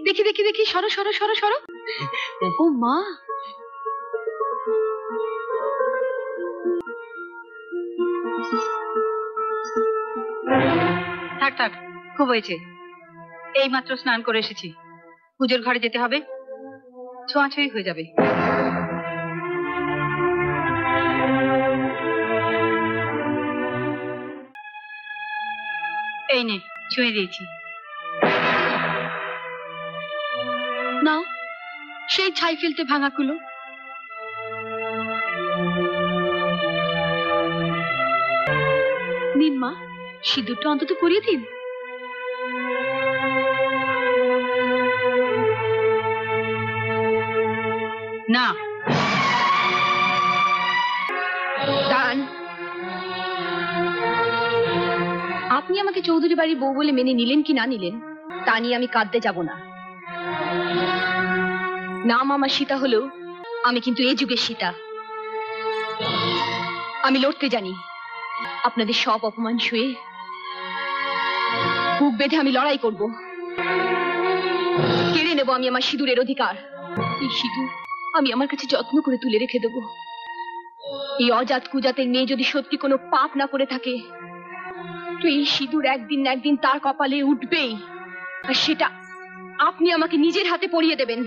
দেখি দেখি দেখি, সরো সরো সরো সরো। ও মা, থাক থাক, খুব হয়েছে। এই মাত্র স্নান করে এসেছি, পুজোর ঘরে যেতে হবে, ছোঁয়াছুঁই হয়ে যাবে। এই নে, ছুঁয়ে দিয়েছি। নাও সেই ছাই ফেলতে ভাঙা কুলো। নিন মা, সিঁদুরটা অন্তত পরিয়ে দিন। না, দাঁড়ান। আপনি আমাকে চৌধুরী বাড়ির বউ বলে মেনে নিলেন কি না নিলেন তা নিয়ে আমি কাঁদতে যাব না। নাম আমার সীতা হলেও আমি কিন্তু এই যুগের সীতা। আমি লড়তে জানি। আপনাদের সব অপমান শুয়ে বুক বেঁধে আমি লড়াই করব। কেড়ে নেব আমি আমার সিঁদুরের অধিকার। এই সিঁদুর আমি আমার কাছে যত্ন করে তুলে রেখে দেব। এই অজাত কুজাতের মেয়ে যদি সত্যি কোনো পাপ না করে থাকে, তো এই সিঁদুর একদিন না একদিন তার কপালে উঠবেই, আর সেটা আপনি আমাকে নিজের হাতে পরিয়ে দেবেন।